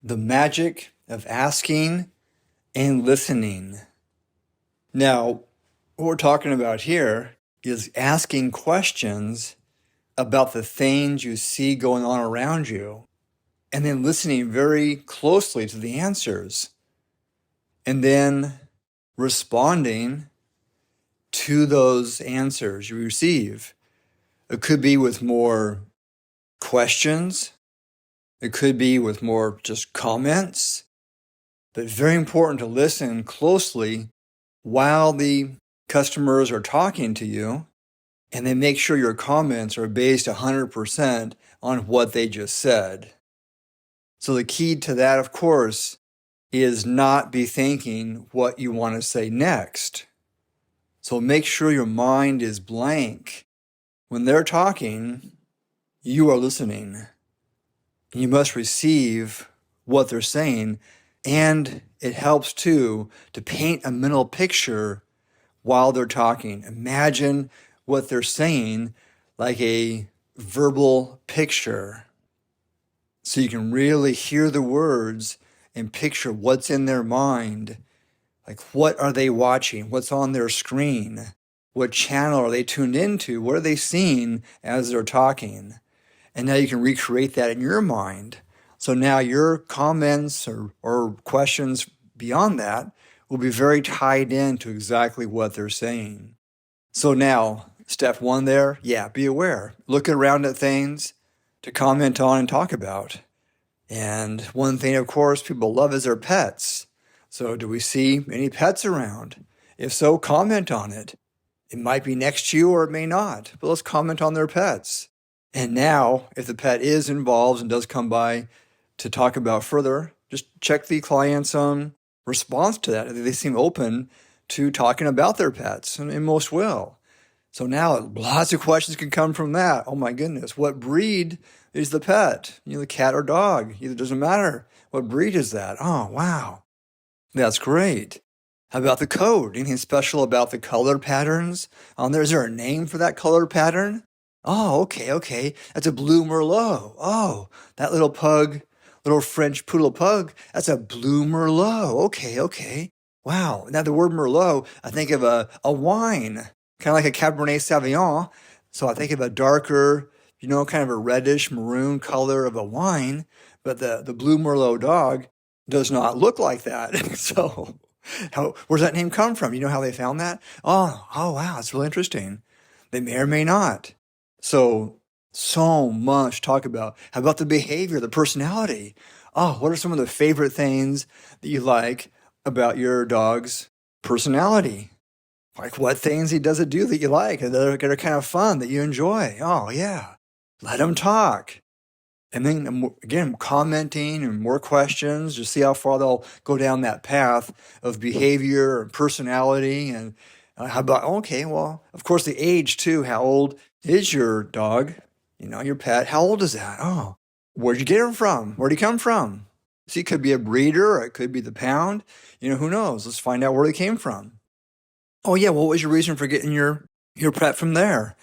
The magic of asking and listening. Now, what we're talking about here is asking questions about the things you see going on around you, and then listening very closely to the answers, and then responding to those answers you receive. It could be with more questions. It could be with more just comments. But it's very important to listen closely while the customers are talking to you, and then make sure your comments are based 100% on what they just said. So the key to that, of course, is not be thinking what you want to say next. So make sure your mind is blank. When they're talking, you are listening. You must receive what they're saying, and it helps too to paint a mental picture while they're talking. Imagine what they're saying like a verbal picture, so you can really hear the words and picture what's in their mind. Like, what are they watching? What's on their screen? What channel are they tuned into? What are they seeing as they're talking? And now you can recreate that in your mind. So now your comments or questions beyond that will be very tied into exactly what they're saying. So now, step one there, be aware. Look around at things to comment on and talk about. And one thing, of course, people love is their pets. So do we see any pets around? If so, comment on it. It might be next to you or it may not, but let's comment on their pets. And now, if the pet is involved and does come by to talk about further, just check the client's response to that. They seem open to talking about their pets, and most will. So now lots of questions can come from that. Oh my goodness, what breed is the pet? The cat or dog? It doesn't matter. What breed is that? Oh, wow. That's great. How about the code? Anything special about the color patterns on there? Is there a name for that color pattern? Oh, okay. That's a blue Merlot. Oh, that little pug, little French poodle pug, that's a blue Merlot. Okay. Wow. Now the word Merlot, I think of a wine, kind of like a Cabernet Sauvignon. So I think of a darker, kind of a reddish maroon color of a wine, but the blue Merlot dog does not look like that. So where's that name come from? You know how they found that? Oh, wow, it's really interesting. They may or may not. So much talk about. How about the behavior, the personality? Oh, what are some of the favorite things that you like about your dog's personality? Like what things does it do that you like, that are kind of fun, that you enjoy? Oh, yeah. Let him talk. And then, again, commenting and more questions, just see how far they'll go down that path of behavior and personality. And how about, okay, well, of course, the age too. How old is your dog? Your pet. How old is that? Oh, where'd you get him from? Where'd he come from? See, it could be a breeder, or it could be the pound. Who knows? Let's find out where they came from. Oh, yeah, what was your reason for getting your pet from there?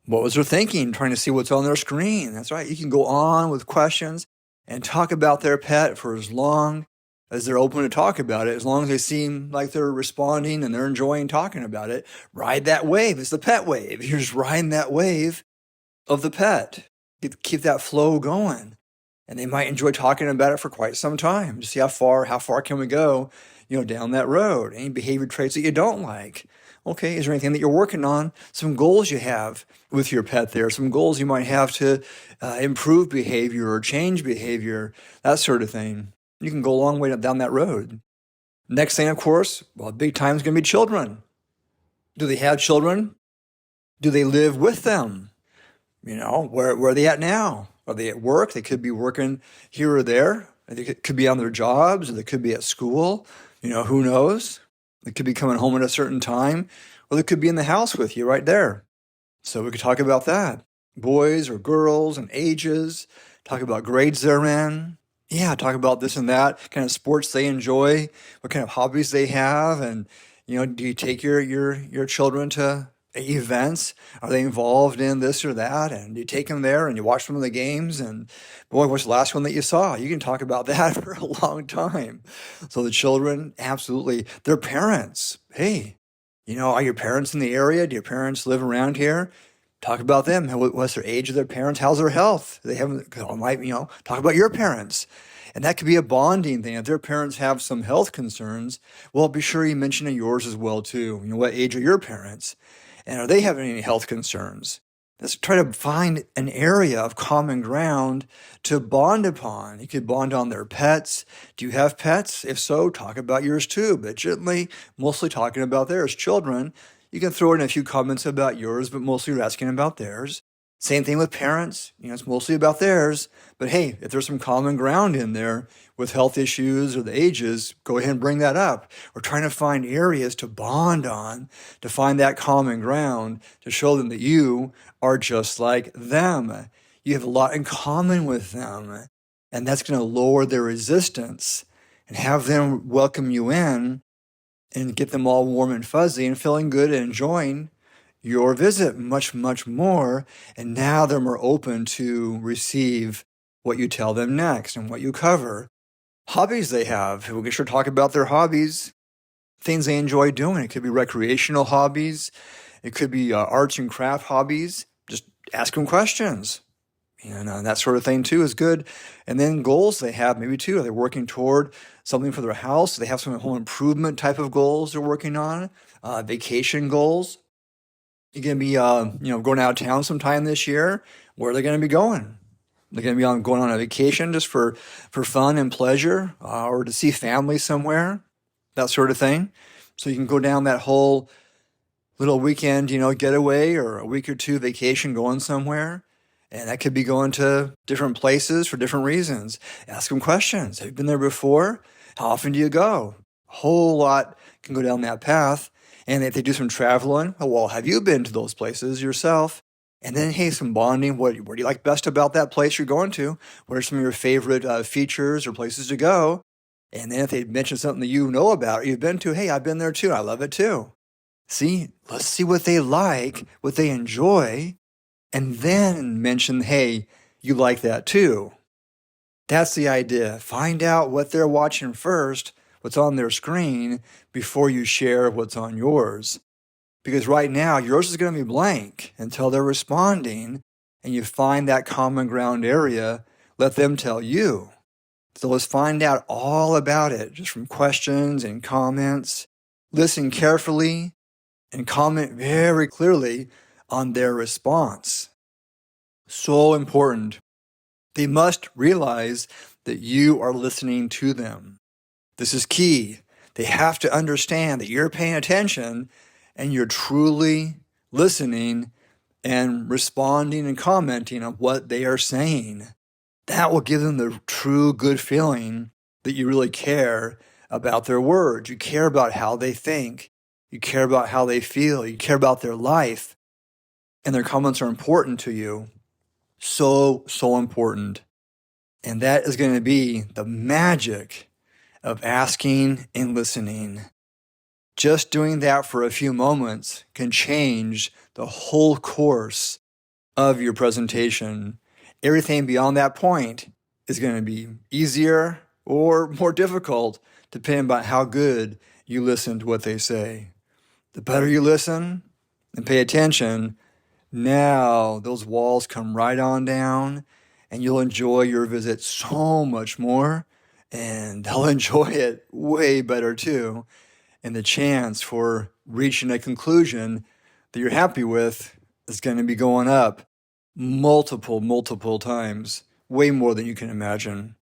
What was their thinking, trying to see what's on their screen? That's right. You can go on with questions and talk about their pet for as long as they're open to talk about it, as long as they seem like they're responding and they're enjoying talking about it. Ride that wave. It's the pet wave. You're just riding that wave of the pet. Keep that flow going. And they might enjoy talking about it for quite some time. Just see how far can we go, down that road. Any behavior traits that you don't like. Okay, is there anything that you're working on? Some goals you have with your pet there, some goals you might have to improve behavior or change behavior, that sort of thing. You can go a long way down that road. Next thing, of course, big time is going to be children. Do they have children? Do they live with them? Where are they at now? Are they at work? They could be working here or there. They could be on their jobs, or they could be at school. Who knows? They could be coming home at a certain time, or they could be in the house with you right there. So we could talk about that. Boys or girls and ages, talk about grades they're in. Yeah, talk about this and that, kind of sports they enjoy, what kind of hobbies they have. And, do you take your children to events? Are they involved in this or that? And you take them there and you watch some of the games, and boy, what's the last one that you saw? You can talk about that for a long time. So the children, absolutely. Their parents, hey, are your parents in the area? Do your parents live around here? Talk about them. What's their age of their parents? How's their health? They haven't, talk about your parents. And that could be a bonding thing. If their parents have some health concerns, well, be sure you mention yours as well, too. What age are your parents? And are they having any health concerns? Let's try to find an area of common ground to bond upon. You could bond on their pets. Do you have pets? If so, talk about yours too, but gently, mostly talking about theirs. Children, you can throw in a few comments about yours, but mostly you're asking about theirs. Same thing with parents. It's mostly about theirs. But hey, if there's some common ground in there with health issues or the ages, go ahead and bring that up. We're trying to find areas to bond on, to find that common ground, to show them that you are just like them. You have a lot in common with them. And that's going to lower their resistance and have them welcome you in and get them all warm and fuzzy and feeling good and enjoying your visit much, much more. And now they're more open to receive what you tell them next and what you cover. Hobbies they have. We can sure talk about their hobbies, things they enjoy doing. It could be recreational hobbies. It could be arts and craft hobbies. Just ask them questions. And that sort of thing too is good. And then goals they have maybe too. Are they working toward something for their house? Do they have some home improvement type of goals they're working on? Vacation goals. You're going to be, going out of town sometime this year. Where are they going to be going? They're going to be going on a vacation just for fun and pleasure, or to see family somewhere, that sort of thing. So you can go down that whole little weekend, getaway or a week or two vacation going somewhere. And that could be going to different places for different reasons. Ask them questions. Have you been there before? How often do you go? A whole lot can go down that path. And if they do some traveling, well, have you been to those places yourself? And then, hey, some bonding. What do you like best about that place you're going to? What are some of your favorite features or places to go? And then if they mention something that you know about or you've been to, hey, I've been there too. I love it too. See, let's see what they like, what they enjoy, and then mention, hey, you like that too. That's the idea. Find out what they're watching first, what's on their screen, before you share what's on yours. Because right now, yours is going to be blank until they're responding and you find that common ground area. Let them tell you. So let's find out all about it just from questions and comments. Listen carefully and comment very clearly on their response. So important. They must realize that you are listening to them. This is key. They have to understand that you're paying attention and you're truly listening and responding and commenting on what they are saying. That will give them the true good feeling that you really care about their words. You care about how they think. You care about how they feel. You care about their life. And their comments are important to you. So, so important. And that is going to be the magic of asking and listening. Just doing that for a few moments can change the whole course of your presentation. Everything beyond that point is going to be easier or more difficult, depending on how good you listen to what they say. The better you listen and pay attention, now those walls come right on down and you'll enjoy your visit so much more, and they'll enjoy it way better too. And the chance for reaching a conclusion that you're happy with is going to be going up multiple times, way more than you can imagine.